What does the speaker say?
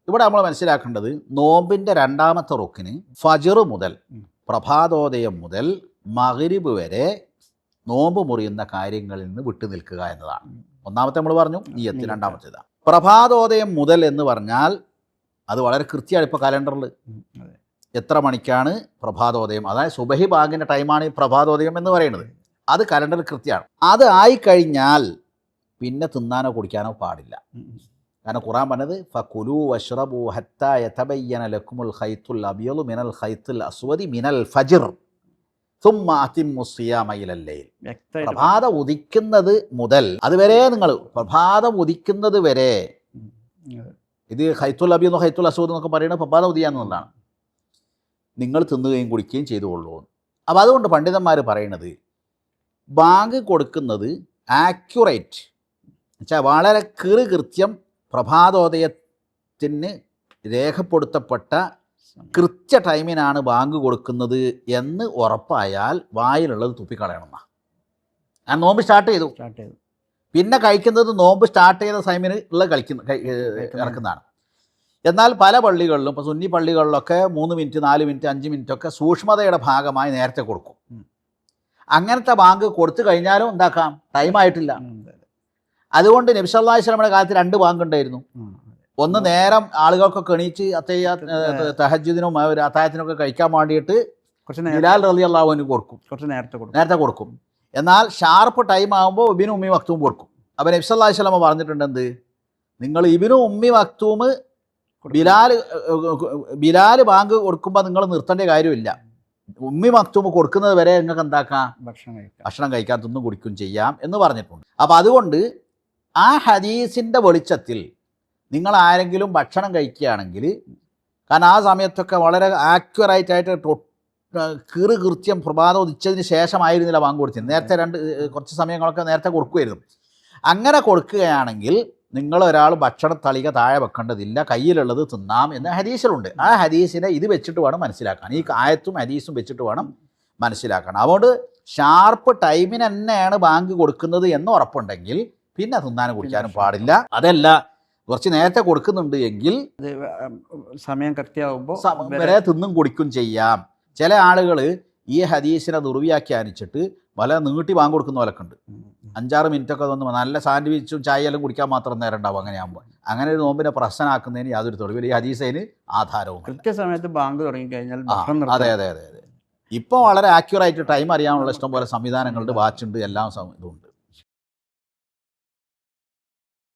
ഇവിടെ നമ്മൾ മനസ്സിലാക്കേണ്ടത് നോമ്പിൻ്റെ രണ്ടാമത്തെ റുക്കിന് ഫജ്ർ മുതൽ പ്രഭാതോദയം മുതൽ മഗ്രിബ് വരെ നോമ്പ് മുറിയുന്ന കാര്യങ്ങളിൽ നിന്ന് വിട്ടു നിൽക്കുക എന്നതാണ്. ഒന്നാമത്തെ നമ്മൾ പറഞ്ഞു നിയ്യത്ത്, രണ്ടാമത്തേതാണ് പ്രഭാതോദയം മുതൽ എന്ന് പറഞ്ഞാൽ അത് വളരെ കൃത്യമാണ്. ഇപ്പോൾ കലണ്ടറിൽ എത്ര മണിക്കാണ് പ്രഭാതോദയം, അതായത് സുബഹി ബാങ്കിൻ്റെ ടൈമാണ് ഈ പ്രഭാതോദയം എന്ന് പറയുന്നത്. അത് കലണ്ടറിൽ കൃത്യമാണ്. അത് ആയിക്കഴിഞ്ഞാൽ പിന്നെ തിന്നാനോ കുടിക്കാനോ പാടില്ല. കാരണം ഖുർആൻ പറഞ്ഞത് ഫകുലു വഷ്റബു ഹത്താ യതബയ്യന ലക്കുമുൽ ഖൈത്തുൽ അബ്യളു മിനൽ ഖൈത്തുൽ അസ്വദി മിനൽ ഫജ്ർ സുമ്മ അതിമ്മു സിയാമ ഇലൽ ലൈൽ. പ്രഭാതം ഉദിക്കുന്നത് മുതൽ അതുവരെ നിങ്ങൾ പ്രഭാതം ഉദിക്കുന്നത് വരെ, ഇത് ഖൈത്തുൽ അബ്യദ് ഖൈത്തുൽ അസ്വദ് എന്നൊക്കെ പറയുന്നത് പ്രഭാതം ഉദിയാന്നുള്ളതാണ്, നിങ്ങൾ തിന്നുകയും കുടിക്കുകയും ചെയ്തുകൊള്ളൂ. അപ്പോൾ അതുകൊണ്ട് പണ്ഡിതന്മാർ പറയുന്നത് ബാങ്ക് കൊടുക്കുന്നത് ആക്യുറേറ്റ് എന്നുവെച്ചാൽ വളരെ കൃത്യം പ്രഭാതോദയത്തിന് രേഖപ്പെടുത്തപ്പെട്ട കൃത്യ ടൈമിനാണ് ബാങ്ക് കൊടുക്കുന്നത് എന്ന് ഉറപ്പായാൽ വായിലുള്ളത് തുപ്പിക്കളയണമെന്നാണ്. ആ നോമ്പ് സ്റ്റാർട്ട് ചെയ്തു, പിന്നെ കഴിക്കുന്നത് നോമ്പ് സ്റ്റാർട്ട് ചെയ്ത ടൈമിന് ഉള്ള ഇറക്കുന്നതാണ്. എന്നാൽ പല പള്ളികളിലും, ഇപ്പോൾ സുന്നി പള്ളികളിലൊക്കെ 3 മിനിറ്റ് 4 മിനിറ്റ് 5 മിനിറ്റ് ഒക്കെ സൂക്ഷ്മതയുടെ ഭാഗമായി നേരത്തെ കൊടുക്കും. അങ്ങനത്തെ ബാങ്ക് കൊടുത്തു കഴിഞ്ഞാലും എന്താക്കാം, ടൈമായിട്ടില്ല. അതുകൊണ്ട് നബി സല്ലല്ലാഹു അലൈഹി വസല്ലമയുടെ കാലത്ത് 2 ബാങ്ക് ഉണ്ടായിരുന്നു. ഒന്ന് നേരം ആളുകൾക്കൊക്കെ എണീച്ച് തഹജ്ജുദിനും അത്താഴത്തിനൊക്കെ കഴിക്കാൻ വേണ്ടിയിട്ട് ബിലാൽ റളിയല്ലാഹു അൻഹു കൊടുക്കും, നേരത്തെ കൊടുക്കും. എന്നാൽ ഷാർപ്പ് ടൈം ആകുമ്പോൾ ഇബ്നു ഉമ്മി മക്തൂം കൊടുക്കും. അപ്പോൾ നബി സല്ലല്ലാഹു അലൈഹി വസല്ലമ പറഞ്ഞിട്ടുണ്ട്, എന്ത്, നിങ്ങൾ ഇബ്നു ഉമ്മി മക്തൂം ബിലാൽ ബാങ്ക് കൊടുക്കുമ്പോൾ നിങ്ങൾ നിർത്തേണ്ട കാര്യമില്ല. ഉമ്മി മക്തൂം കൊടുക്കുന്നത് വരെ നിങ്ങൾക്ക് എന്താക്കാം, ഭക്ഷണം കഴിക്കാൻ തിന്നും കുടിക്കും ചെയ്യാം എന്ന് പറഞ്ഞിട്ടുണ്ട്. അപ്പോൾ അതുകൊണ്ട് ആ ഹദീസിൻ്റെ വെളിച്ചത്തിൽ നിങ്ങൾ ആരെങ്കിലും ഭക്ഷണം കഴിക്കുകയാണെങ്കിൽ, കാരണം ആ സമയത്തൊക്കെ വളരെ ആക്യുറേറ്റായിട്ട് കൃത്യം പ്രഭാതം ഉദിച്ചതിന് ശേഷമായിരുന്നില്ല ബാങ്ക് കൊടുത്തിരുന്നത്. നേരത്തെ കുറച്ച് സമയങ്ങളൊക്കെ നേരത്തെ കൊടുക്കുമായിരുന്നു. അങ്ങനെ കൊടുക്കുകയാണെങ്കിൽ നിങ്ങളൊരാൾ ഭക്ഷണ തളിക താഴെ വെക്കേണ്ടതില്ല, കയ്യിലുള്ളത് തിന്നാം എന്ന ഹദീസിലുണ്ട്. ആ ഹദീസിനെ ഇത് വെച്ചിട്ട് വേണം മനസ്സിലാക്കാൻ, ഈ ആയത്തും ഹദീസും വെച്ചിട്ട് വേണം മനസ്സിലാക്കാൻ. അതുകൊണ്ട് ഷാർപ്പ് ടൈമിന് തന്നെയാണ് ബാങ്ക് കൊടുക്കുന്നത് എന്ന് ഉറപ്പുണ്ടെങ്കിൽ പിന്നെ തിന്നാനും കുടിക്കാനും പാടില്ല. അതല്ല കുറച്ച് നേരത്തെ കൊടുക്കുന്നുണ്ട് എങ്കിൽ സമയം കൃത്യമാകുമ്പോൾ വരെ തിന്നും കുടിക്കും ചെയ്യാം. ചില ആളുകൾ ഈ ഹദീസിനെ ദുർവ്യാഖ്യാനിച്ചിട്ട് പല നീട്ടി ബാങ്ക് കൊടുക്കുന്ന പോലൊക്കെ ഉണ്ട്. 5-6 മിനിറ്റൊക്കെ വന്ന് നല്ല സാൻഡ്വിച്ചും ചായയെല്ലാം കുടിക്കാൻ മാത്രം നേരം ഉണ്ടാവും. അങ്ങനെയാകുമ്പോൾ അങ്ങനെ ഒരു നോമ്പിനെ പ്രശ്നമാക്കുന്നതിന് യാതൊരു തെളിവില്ല, ഈ ഹദീസിന് ആധാരവും. കൃത്യസമയത്ത് ബാങ്ക് തുടങ്ങിക്കഴിഞ്ഞാൽ അതെ. ഇപ്പോൾ വളരെ ആക്യുറേറ്റ് ടൈം അറിയാനുള്ള ഇഷ്ടം പോലെ സംവിധാനങ്ങളുണ്ട്, വാച്ചുണ്ട്, എല്ലാം ഇതുണ്ട്.